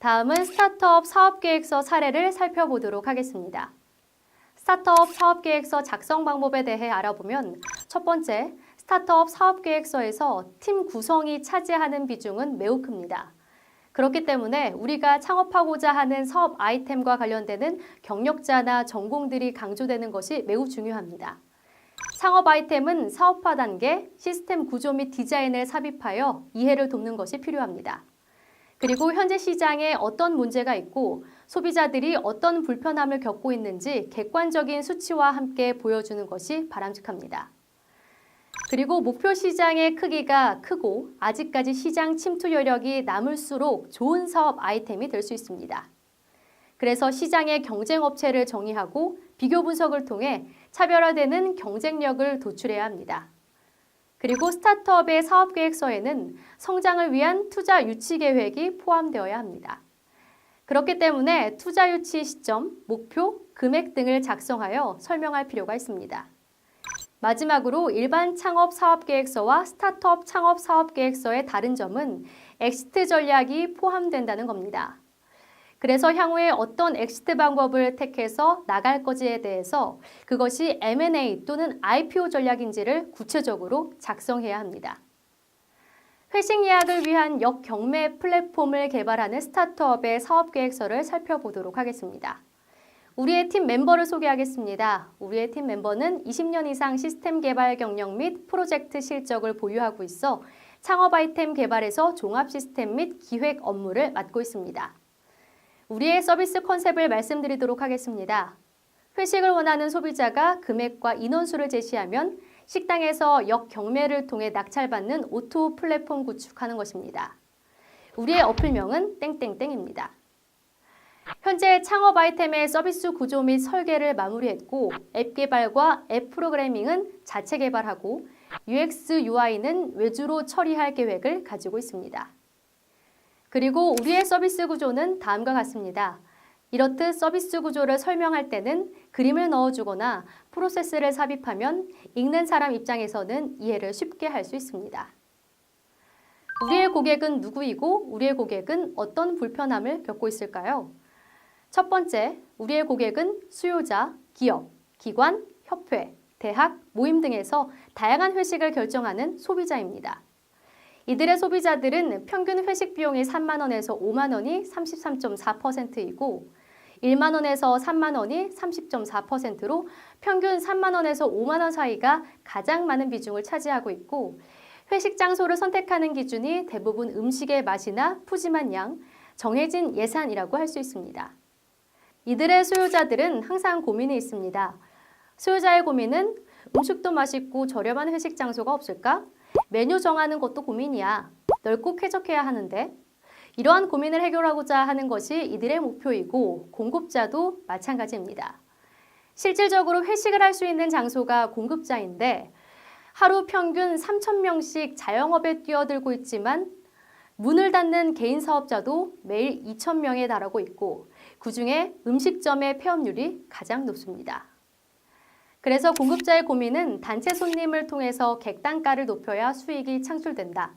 다음은 스타트업 사업계획서 사례를 살펴보도록 하겠습니다. 스타트업 사업계획서 작성 방법에 대해 알아보면 첫 번째, 스타트업 사업계획서에서 팀 구성이 차지하는 비중은 매우 큽니다. 그렇기 때문에 우리가 창업하고자 하는 사업 아이템과 관련되는 경력자나 전공들이 강조되는 것이 매우 중요합니다. 창업 아이템은 사업화 단계, 시스템 구조 및 디자인을 삽입하여 이해를 돕는 것이 필요합니다. 그리고 현재 시장에 어떤 문제가 있고 소비자들이 어떤 불편함을 겪고 있는지 객관적인 수치와 함께 보여주는 것이 바람직합니다. 그리고 목표 시장의 크기가 크고 아직까지 시장 침투 여력이 남을수록 좋은 사업 아이템이 될 수 있습니다. 그래서 시장의 경쟁 업체를 정의하고 비교 분석을 통해 차별화되는 경쟁력을 도출해야 합니다. 그리고 스타트업의 사업계획서에는 성장을 위한 투자 유치 계획이 포함되어야 합니다. 그렇기 때문에 투자 유치 시점, 목표, 금액 등을 작성하여 설명할 필요가 있습니다. 마지막으로 일반 창업 사업계획서와 스타트업 창업 사업계획서의 다른 점은 엑시트 전략이 포함된다는 겁니다. 그래서 향후에 어떤 엑시트 방법을 택해서 나갈 것에 대해서 그것이 M&A 또는 IPO 전략인지를 구체적으로 작성해야 합니다. 회식 예약을 위한 역경매 플랫폼을 개발하는 스타트업의 사업계획서를 살펴보도록 하겠습니다. 우리의 팀 멤버를 소개하겠습니다. 우리의 팀 멤버는 20년 이상 시스템 개발 경력 및 프로젝트 실적을 보유하고 있어 창업 아이템 개발에서 종합 시스템 및 기획 업무를 맡고 있습니다. 우리의 서비스 컨셉을 말씀드리도록 하겠습니다. 회식을 원하는 소비자가 금액과 인원수를 제시하면 식당에서 역경매를 통해 낙찰받는 오토 플랫폼 구축하는 것입니다. 우리의 어플명은 땡땡땡입니다. 현재 창업 아이템의 서비스 구조 및 설계를 마무리했고 앱 개발과 앱 프로그래밍은 자체 개발하고 UX, UI는 외주로 처리할 계획을 가지고 있습니다. 그리고 우리의 서비스 구조는 다음과 같습니다. 이렇듯 서비스 구조를 설명할 때는 그림을 넣어주거나 프로세스를 삽입하면 읽는 사람 입장에서는 이해를 쉽게 할 수 있습니다. 우리의 고객은 누구이고 우리의 고객은 어떤 불편함을 겪고 있을까요? 첫 번째, 우리의 고객은 수요자, 기업, 기관, 협회, 대학, 모임 등에서 다양한 회식을 결정하는 소비자입니다. 이들의 소비자들은 평균 회식 비용이 3만 원에서 5만 원이 33.4%이고 1만 원에서 3만 원이 30.4%로 평균 3만 원에서 5만 원 사이가 가장 많은 비중을 차지하고 있고 회식 장소를 선택하는 기준이 대부분 음식의 맛이나 푸짐한 양, 정해진 예산이라고 할 수 있습니다. 이들의 수요자들은 항상 고민이 있습니다. 수요자의 고민은 음식도 맛있고 저렴한 회식 장소가 없을까? 메뉴 정하는 것도 고민이야. 넓고 쾌적해야 하는데. 이러한 고민을 해결하고자 하는 것이 이들의 목표이고 공급자도 마찬가지입니다. 실질적으로 회식을 할 수 있는 장소가 공급자인데 하루 평균 3,000명씩 자영업에 뛰어들고 있지만 문을 닫는 개인 사업자도 매일 2,000명에 달하고 있고 그중에 음식점의 폐업률이 가장 높습니다. 그래서 공급자의 고민은 단체 손님을 통해서 객단가를 높여야 수익이 창출된다.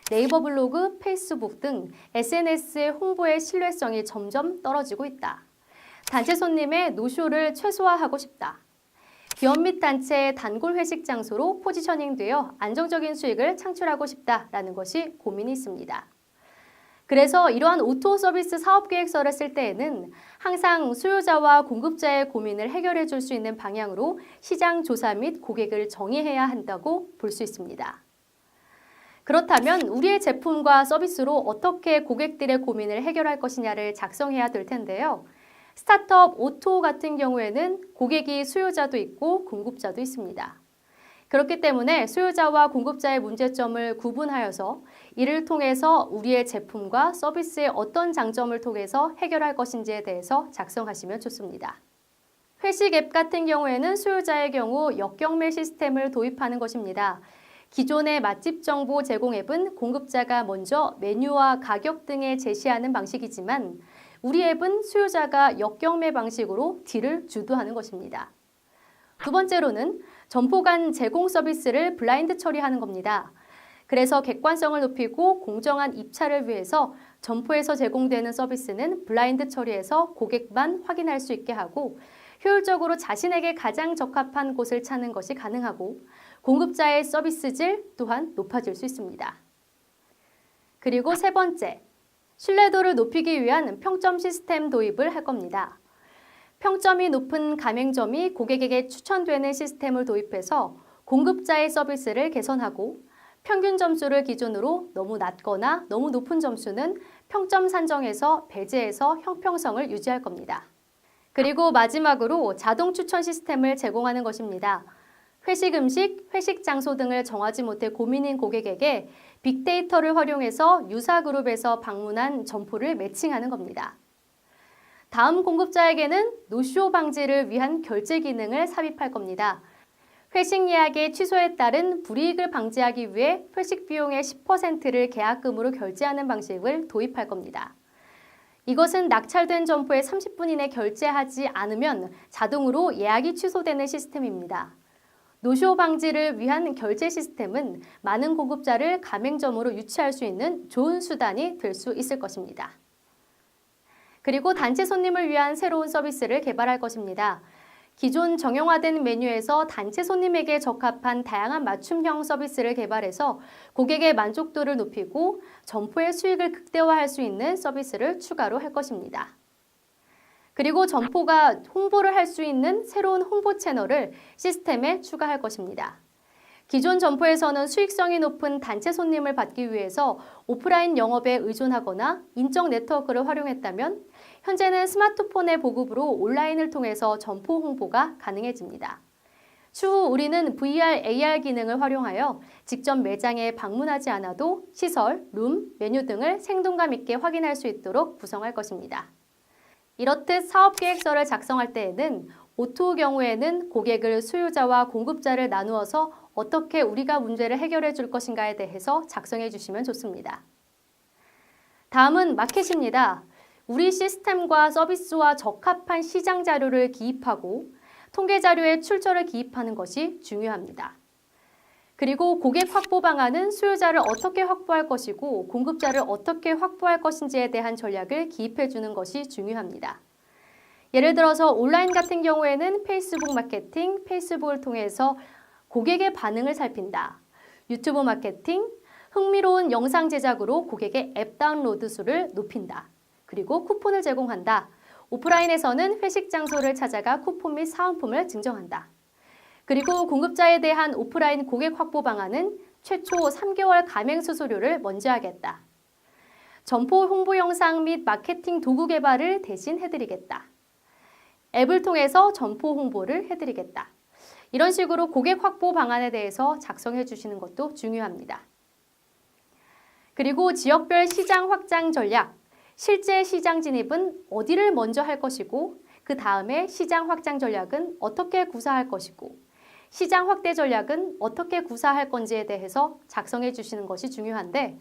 네이버 블로그, 페이스북 등 SNS의 홍보의 신뢰성이 점점 떨어지고 있다. 단체 손님의 노쇼를 최소화하고 싶다. 기업 및 단체의 단골 회식 장소로 포지셔닝되어 안정적인 수익을 창출하고 싶다라는 것이 고민이 있습니다. 그래서 이러한 오토 서비스 사업 계획서를 쓸 때에는 항상 수요자와 공급자의 고민을 해결해 줄 수 있는 방향으로 시장 조사 및 고객을 정의해야 한다고 볼 수 있습니다. 그렇다면 우리의 제품과 서비스로 어떻게 고객들의 고민을 해결할 것이냐를 작성해야 될 텐데요. 스타트업 오토 같은 경우에는 고객이 수요자도 있고 공급자도 있습니다. 그렇기 때문에 수요자와 공급자의 문제점을 구분하여서 이를 통해서 우리의 제품과 서비스의 어떤 장점을 통해서 해결할 것인지에 대해서 작성하시면 좋습니다. 회식 앱 같은 경우에는 수요자의 경우 역경매 시스템을 도입하는 것입니다. 기존의 맛집 정보 제공 앱은 공급자가 먼저 메뉴와 가격 등에 제시하는 방식이지만 우리 앱은 수요자가 역경매 방식으로 딜을 주도하는 것입니다. 두 번째로는 점포 간 제공 서비스를 블라인드 처리하는 겁니다. 그래서 객관성을 높이고 공정한 입찰을 위해서 점포에서 제공되는 서비스는 블라인드 처리해서 고객만 확인할 수 있게 하고 효율적으로 자신에게 가장 적합한 곳을 찾는 것이 가능하고 공급자의 서비스 질 또한 높아질 수 있습니다. 그리고 세 번째, 신뢰도를 높이기 위한 평점 시스템 도입을 할 겁니다. 평점이 높은 가맹점이 고객에게 추천되는 시스템을 도입해서 공급자의 서비스를 개선하고 평균 점수를 기준으로 너무 낮거나 너무 높은 점수는 평점 산정에서 배제해서 형평성을 유지할 겁니다. 그리고 마지막으로 자동 추천 시스템을 제공하는 것입니다. 회식 음식, 회식 장소 등을 정하지 못해 고민인 고객에게 빅데이터를 활용해서 유사 그룹에서 방문한 점포를 매칭하는 겁니다. 다음 공급자에게는 노쇼 방지를 위한 결제 기능을 삽입할 겁니다. 회식 예약의 취소에 따른 불이익을 방지하기 위해 회식 비용의 10%를 계약금으로 결제하는 방식을 도입할 겁니다. 이것은 낙찰된 점포에 30분 이내 결제하지 않으면 자동으로 예약이 취소되는 시스템입니다. 노쇼 방지를 위한 결제 시스템은 많은 공급자를 가맹점으로 유치할 수 있는 좋은 수단이 될 수 있을 것입니다. 그리고 단체 손님을 위한 새로운 서비스를 개발할 것입니다. 기존 정형화된 메뉴에서 단체 손님에게 적합한 다양한 맞춤형 서비스를 개발해서 고객의 만족도를 높이고 점포의 수익을 극대화할 수 있는 서비스를 추가로 할 것입니다. 그리고 점포가 홍보를 할 수 있는 새로운 홍보 채널을 시스템에 추가할 것입니다. 기존 점포에서는 수익성이 높은 단체 손님을 받기 위해서 오프라인 영업에 의존하거나 인적 네트워크를 활용했다면 현재는 스마트폰의 보급으로 온라인을 통해서 점포 홍보가 가능해집니다. 추후 우리는 VR, AR 기능을 활용하여 직접 매장에 방문하지 않아도 시설, 룸, 메뉴 등을 생동감 있게 확인할 수 있도록 구성할 것입니다. 이렇듯 사업계획서를 작성할 때에는 O2 경우에는 고객을 수요자와 공급자를 나누어서 어떻게 우리가 문제를 해결해 줄 것인가에 대해서 작성해 주시면 좋습니다. 다음은 마켓입니다. 우리 시스템과 서비스와 적합한 시장 자료를 기입하고 통계 자료에 출처를 기입하는 것이 중요합니다. 그리고 고객 확보 방안은 수요자를 어떻게 확보할 것이고 공급자를 어떻게 확보할 것인지에 대한 전략을 기입해 주는 것이 중요합니다. 예를 들어서 온라인 같은 경우에는 페이스북 마케팅, 페이스북을 통해서 고객의 반응을 살핀다. 유튜브 마케팅, 흥미로운 영상 제작으로 고객의 앱 다운로드 수를 높인다. 그리고 쿠폰을 제공한다. 오프라인에서는 회식 장소를 찾아가 쿠폰 및 사은품을 증정한다. 그리고 공급자에 대한 오프라인 고객 확보 방안은 최초 3개월 가맹 수수료를 먼저 하겠다. 점포 홍보 영상 및 마케팅 도구 개발을 대신 해드리겠다. 앱을 통해서 점포 홍보를 해드리겠다. 이런 식으로 고객 확보 방안에 대해서 작성해 주시는 것도 중요합니다. 그리고 지역별 시장 확장 전략, 실제 시장 진입은 어디를 먼저 할 것이고 그 다음에 시장 확장 전략은 어떻게 구사할 것이고 시장 확대 전략은 어떻게 구사할 건지에 대해서 작성해 주시는 것이 중요한데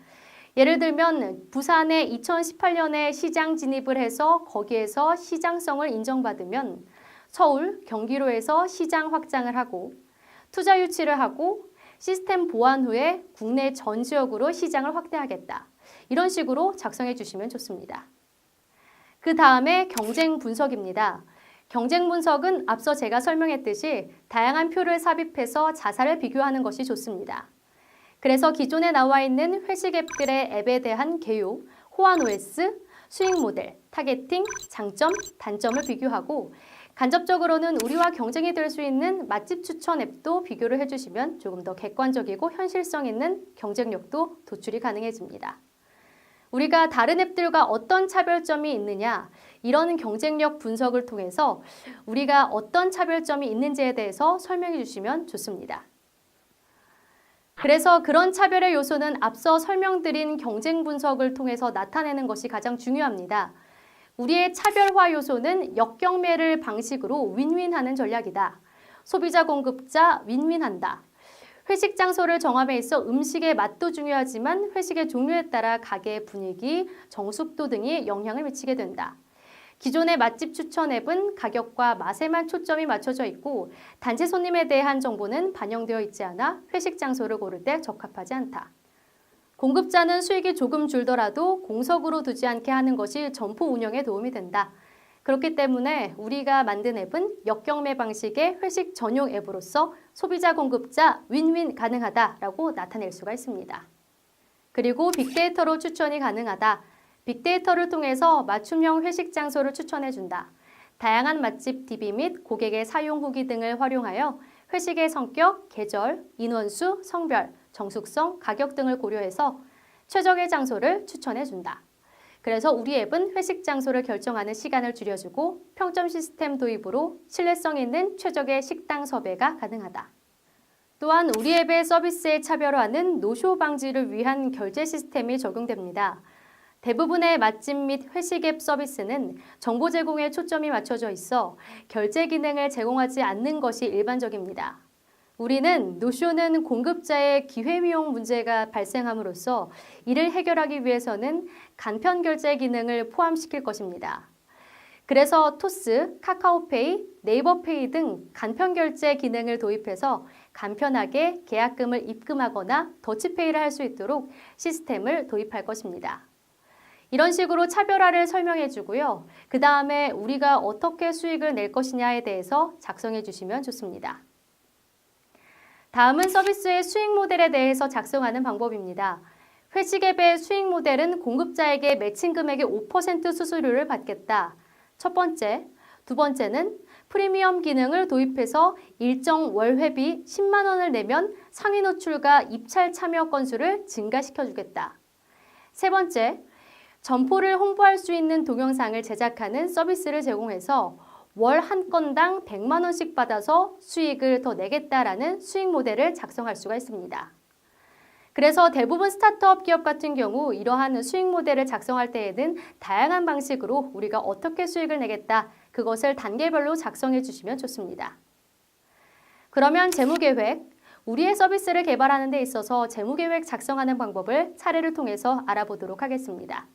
예를 들면 부산에 2018년에 시장 진입을 해서 거기에서 시장성을 인정받으면 서울, 경기도에서 시장 확장을 하고 투자 유치를 하고 시스템 보완 후에 국내 전 지역으로 시장을 확대하겠다. 이런 식으로 작성해 주시면 좋습니다. 그 다음에 경쟁 분석입니다. 경쟁 분석은 앞서 제가 설명했듯이 다양한 표를 삽입해서 자사를 비교하는 것이 좋습니다. 그래서 기존에 나와 있는 회식 앱들의 앱에 대한 개요, 호환 OS, 수익 모델, 타겟팅, 장점, 단점을 비교하고 간접적으로는 우리와 경쟁이 될 수 있는 맛집 추천 앱도 비교를 해주시면 조금 더 객관적이고 현실성 있는 경쟁력도 도출이 가능해집니다. 우리가 다른 앱들과 어떤 차별점이 있느냐, 이런 경쟁력 분석을 통해서 우리가 어떤 차별점이 있는지에 대해서 설명해 주시면 좋습니다. 그래서 그런 차별의 요소는 앞서 설명드린 경쟁 분석을 통해서 나타내는 것이 가장 중요합니다. 우리의 차별화 요소는 역경매를 방식으로 윈윈하는 전략이다. 소비자 공급자 윈윈한다. 회식 장소를 정함에 있어 음식의 맛도 중요하지만 회식의 종류에 따라 가게 분위기, 정숙도 등이 영향을 미치게 된다. 기존의 맛집 추천 앱은 가격과 맛에만 초점이 맞춰져 있고 단체 손님에 대한 정보는 반영되어 있지 않아 회식 장소를 고를 때 적합하지 않다. 공급자는 수익이 조금 줄더라도 공석으로 두지 않게 하는 것이 점포 운영에 도움이 된다. 그렇기 때문에 우리가 만든 앱은 역경매 방식의 회식 전용 앱으로서 소비자 공급자 윈윈 가능하다라고 나타낼 수가 있습니다. 그리고 빅데이터로 추천이 가능하다. 빅데이터를 통해서 맞춤형 회식 장소를 추천해준다. 다양한 맛집 DB 및 고객의 사용 후기 등을 활용하여 회식의 성격, 계절, 인원수, 성별, 정숙성, 가격 등을 고려해서 최적의 장소를 추천해준다. 그래서 우리 앱은 회식 장소를 결정하는 시간을 줄여주고 평점 시스템 도입으로 신뢰성 있는 최적의 식당 섭외가 가능하다. 또한 우리 앱의 서비스의 차별화는 노쇼 방지를 위한 결제 시스템이 적용됩니다. 대부분의 맛집 및 회식 앱 서비스는 정보 제공에 초점이 맞춰져 있어 결제 기능을 제공하지 않는 것이 일반적입니다. 우리는 노쇼는 공급자의 기회비용 문제가 발생함으로써 이를 해결하기 위해서는 간편 결제 기능을 포함시킬 것입니다. 그래서 토스, 카카오페이, 네이버페이 등 간편 결제 기능을 도입해서 간편하게 계약금을 입금하거나 더치페이를 할 수 있도록 시스템을 도입할 것입니다. 이런 식으로 차별화를 설명해 주고요. 그 다음에 우리가 어떻게 수익을 낼 것이냐에 대해서 작성해 주시면 좋습니다. 다음은 서비스의 수익 모델에 대해서 작성하는 방법입니다. 회식 앱의 수익 모델은 공급자에게 매칭 금액의 5% 수수료를 받겠다. 첫 번째, 두 번째는 프리미엄 기능을 도입해서 일정 월 회비 10만 원을 내면 상위 노출과 입찰 참여 건수를 증가시켜 주겠다. 세 번째, 점포를 홍보할 수 있는 동영상을 제작하는 서비스를 제공해서 월 한 건당 100만 원씩 받아서 수익을 더 내겠다라는 수익 모델을 작성할 수가 있습니다. 그래서 대부분 스타트업 기업 같은 경우 이러한 수익 모델을 작성할 때에는 다양한 방식으로 우리가 어떻게 수익을 내겠다, 그것을 단계별로 작성해 주시면 좋습니다. 그러면 재무계획, 우리의 서비스를 개발하는 데 있어서 재무계획 작성하는 방법을 사례를 통해서 알아보도록 하겠습니다.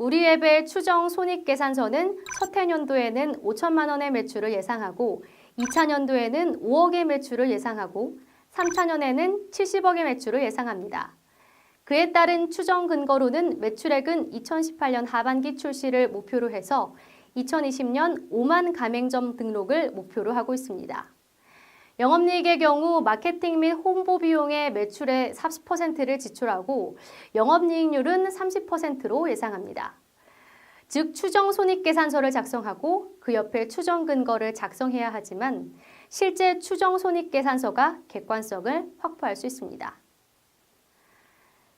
우리 앱의 추정 손익계산서는 첫 해년도에는 5천만 원의 매출을 예상하고 2차년도에는 5억의 매출을 예상하고 3차년에는 70억의 매출을 예상합니다. 그에 따른 추정 근거로는 매출액은 2018년 하반기 출시를 목표로 해서 2020년 5만 가맹점 등록을 목표로 하고 있습니다. 영업이익의 경우 마케팅 및 홍보 비용의 매출의 40%를 지출하고 영업이익률은 30%로 예상합니다. 즉 추정 손익계산서를 작성하고 그 옆에 추정 근거를 작성해야 하지만 실제 추정 손익계산서가 객관성을 확보할 수 있습니다.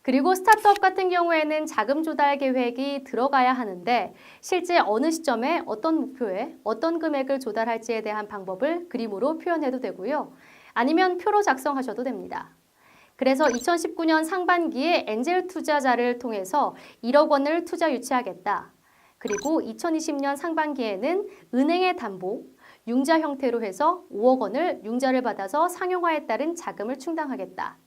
그리고 스타트업 같은 경우에는 자금 조달 계획이 들어가야 하는데 실제 어느 시점에 어떤 목표에 어떤 금액을 조달할지에 대한 방법을 그림으로 표현해도 되고요. 아니면 표로 작성하셔도 됩니다. 그래서 2019년 상반기에 엔젤 투자자를 통해서 1억 원을 투자 유치하겠다. 그리고 2020년 상반기에는 은행의 담보, 융자 형태로 해서 5억 원을 융자를 받아서 상용화에 따른 자금을 충당하겠다.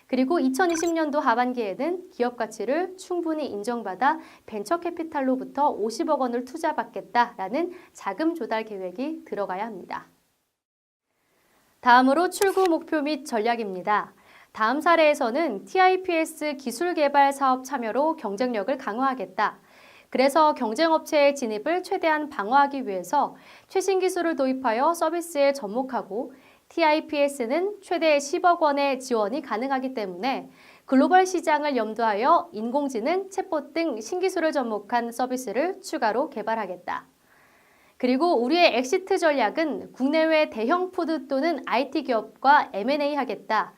그리고 2020년도 하반기에는 기업 가치를 충분히 인정받아 벤처 캐피탈로부터 50억 원을 투자받겠다라는 자금 조달 계획이 들어가야 합니다. 다음으로 출구 목표 및 전략입니다. 다음 사례에서는 TIPS 기술 개발 사업 참여로 경쟁력을 강화하겠다. 그래서 경쟁업체의 진입을 최대한 방어하기 위해서 최신 기술을 도입하여 서비스에 접목하고 TIPS는 최대 10억 원의 지원이 가능하기 때문에 글로벌 시장을 염두하여 인공지능, 챗봇 등 신기술을 접목한 서비스를 추가로 개발하겠다. 그리고 우리의 엑시트 전략은 국내외 대형 푸드 또는 IT 기업과 M&A 하겠다.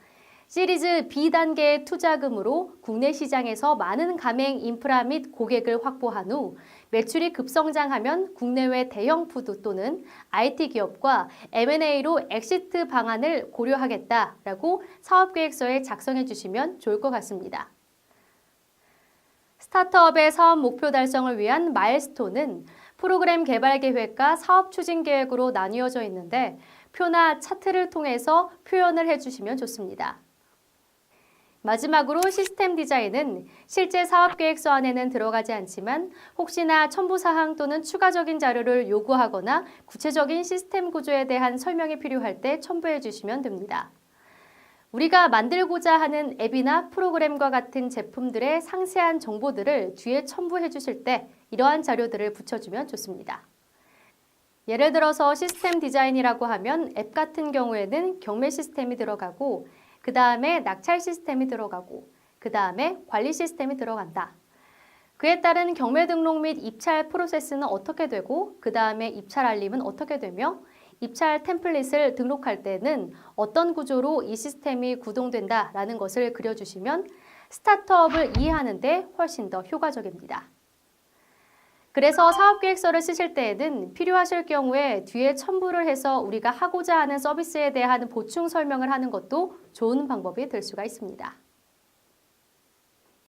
시리즈 B단계의 투자금으로 국내 시장에서 많은 가맹 인프라 및 고객을 확보한 후 매출이 급성장하면 국내외 대형 푸드 또는 IT 기업과 M&A로 엑시트 방안을 고려하겠다라고 사업계획서에 작성해 주시면 좋을 것 같습니다. 스타트업의 사업 목표 달성을 위한 마일스톤은 프로그램 개발 계획과 사업 추진 계획으로 나뉘어져 있는데 표나 차트를 통해서 표현을 해주시면 좋습니다. 마지막으로 시스템 디자인은 실제 사업 계획서 안에는 들어가지 않지만 혹시나 첨부사항 또는 추가적인 자료를 요구하거나 구체적인 시스템 구조에 대한 설명이 필요할 때 첨부해 주시면 됩니다. 우리가 만들고자 하는 앱이나 프로그램과 같은 제품들의 상세한 정보들을 뒤에 첨부해 주실 때 이러한 자료들을 붙여주면 좋습니다. 예를 들어서 시스템 디자인이라고 하면 앱 같은 경우에는 경매 시스템이 들어가고 그 다음에 낙찰 시스템이 들어가고 그 다음에 관리 시스템이 들어간다. 그에 따른 경매 등록 및 입찰 프로세스는 어떻게 되고 그 다음에 입찰 알림은 어떻게 되며 입찰 템플릿을 등록할 때는 어떤 구조로 이 시스템이 구동된다라는 것을 그려주시면 스타트업을 이해하는 데 훨씬 더 효과적입니다. 그래서 사업계획서를 쓰실 때에는 필요하실 경우에 뒤에 첨부를 해서 우리가 하고자 하는 서비스에 대한 보충 설명을 하는 것도 좋은 방법이 될 수가 있습니다.